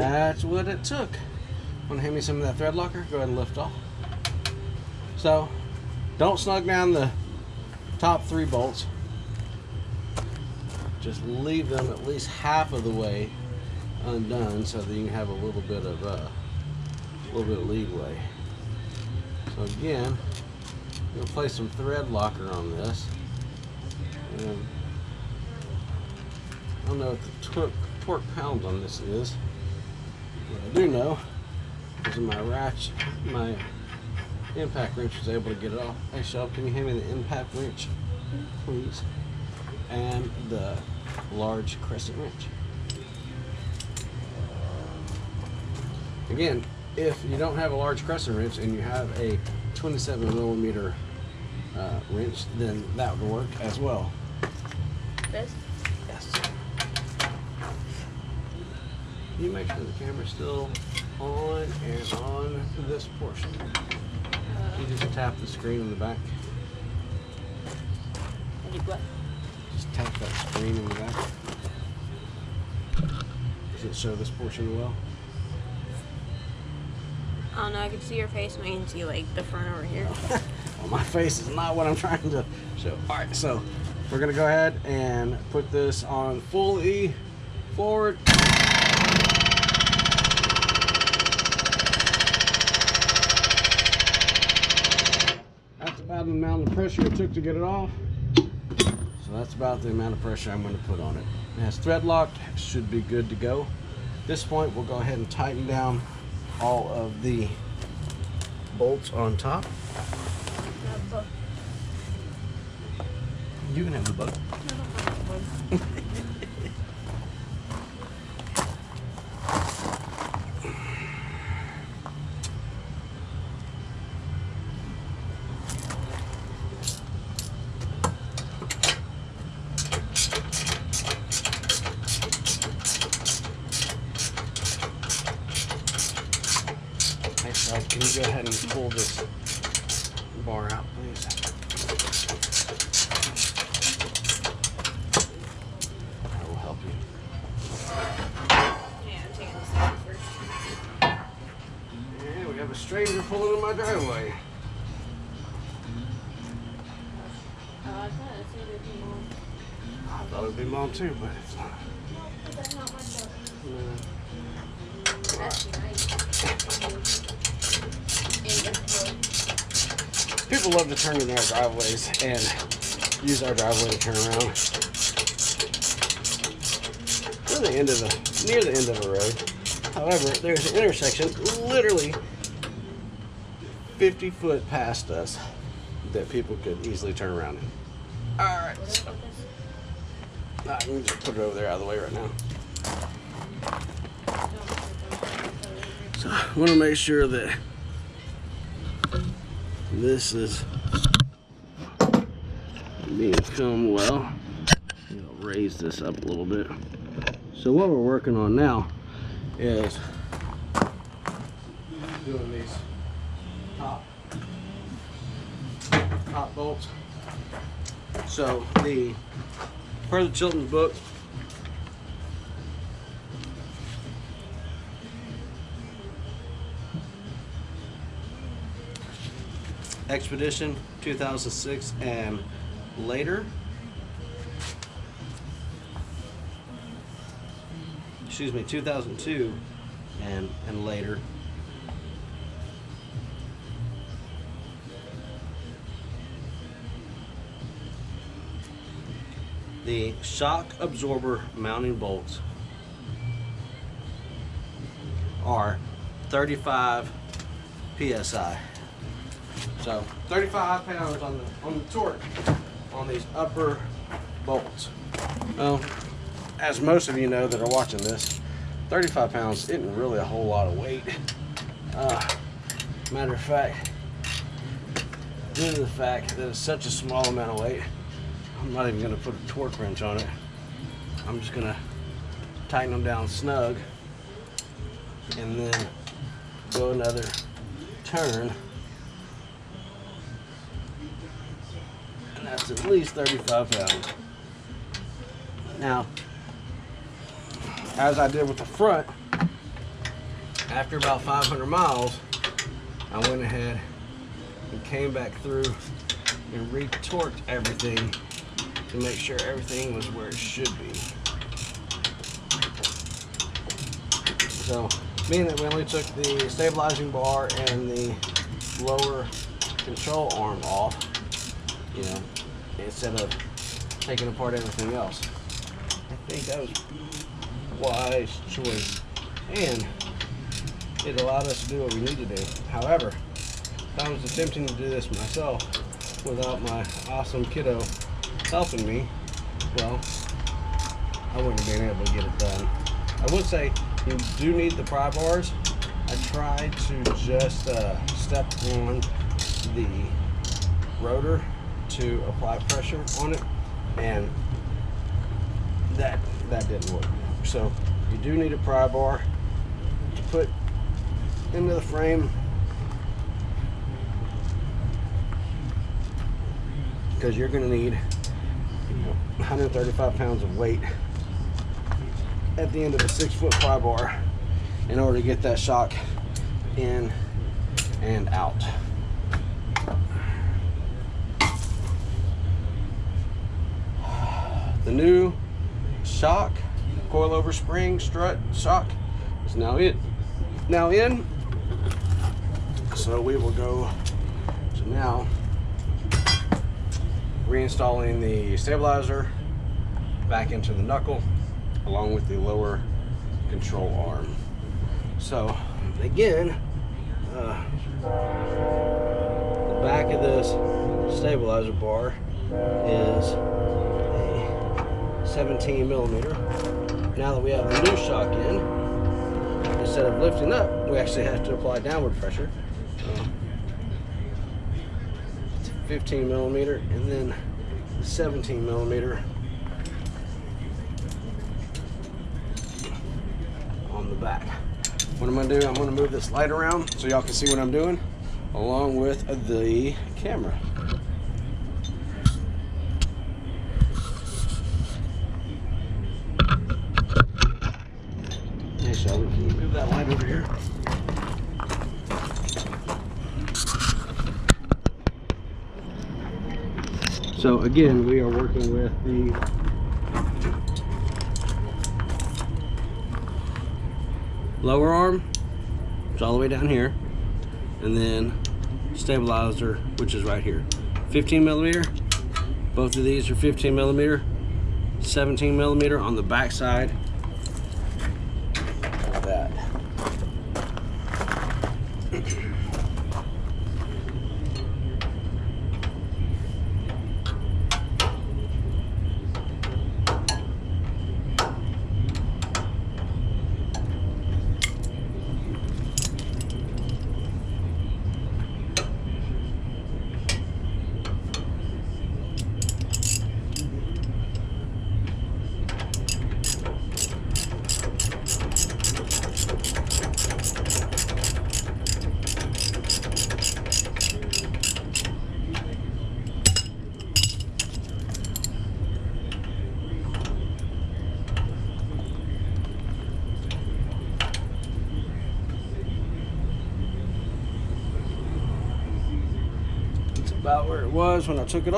That's what it took. Want to hand me some of that thread locker? Go ahead and lift off. So, don't snug down the top 3 bolts. Just leave them at least half of the way undone so that you can have a little bit of leadway. So again, we'll place some thread locker on this. And I don't know what the torque pounds on this is. What I do know is my impact wrench was able to get it off. Hey, Shelf, can you hand me the impact wrench, please? And the large crescent wrench. Again, if you don't have a large crescent wrench and you have a 27mm wrench, then that would work as well. This? Yes. You make sure the camera's still on and on this portion. You just tap the screen in the back. I did what? Just tap that screen in the back. Does it show this portion well? I don't know, I can see your face, and I can see like the front over here. Well, my face is not what I'm trying to show. Alright, so we're gonna go ahead and put this on fully forward. That's about the amount of pressure it took to get it off. So that's about the amount of pressure I'm going to put on it. It has thread locked, should be good to go. At this point, we'll go ahead and tighten down all of the bolts on top. You can have the bug. Can you go ahead and pull this bar out, please? That will help you. Yeah, I'm taking this out first. And we have a stranger pulling in my driveway. I thought it would be mom too, but it's not. No, that's not my stuff. No. That's nice. People love to turn in their driveways and use our driveway to turn around. We're near the end of the road. However, there's an intersection literally 50 foot past us that people could easily turn around in. Alright, so I can just put it over there out of the way right now. So I want to make sure that this is being filmed well. I'll raise this up a little bit. So what we're working on now is doing these top bolts. So per the Chilton's book, Expedition 2006 and later, excuse me, 2002 and later, the shock absorber mounting bolts are 35 psi. So 35 pounds on the torque on these upper bolts. Well, as most of you know that are watching this, 35 pounds isn't really a whole lot of weight. Matter of fact, due to the fact that it's such a small amount of weight, I'm not even going to put a torque wrench on it. I'm just going to tighten them down snug and then go another turn. And that's at least 35 pounds. Now, as I did with the front, after about 500 miles, I went ahead and came back through and retorqued everything to make sure everything was where it should be. So, meaning that we only took the stabilizing bar and the lower control arm off, you know, instead of taking apart everything else. I think that was a wise choice, and it allowed us to do what we need to do. However, if I was attempting to do this myself without my awesome kiddo helping me, well, I wouldn't have been able to get it done. I would say you do need the pry bars. I tried to just step on the rotor to apply pressure on it, and that didn't work. So you do need a pry bar to put into the frame, because you're going to need 135 pounds of weight at the end of a 6-foot pry bar in order to get that shock in and out. The new shock, coilover spring strut shock, is now in. So we will go to now reinstalling the stabilizer back into the knuckle along with the lower control arm. So again, the back of this stabilizer bar is a 17 millimeter. Now that we have the new shock in, instead of lifting up, we actually have to apply downward pressure. It's 15 millimeter and then 17 millimeter on the back. What I'm gonna do, I'm gonna move this light around so y'all can see what I'm doing along with the camera. Hey Shelby, can you move that light over here? So again, we are working with the lower arm, it's all the way down here, and then stabilizer, which is right here. 15 millimeter, both of these are 15 millimeter, 17 millimeter on the back side of that. About where it was when I took it off.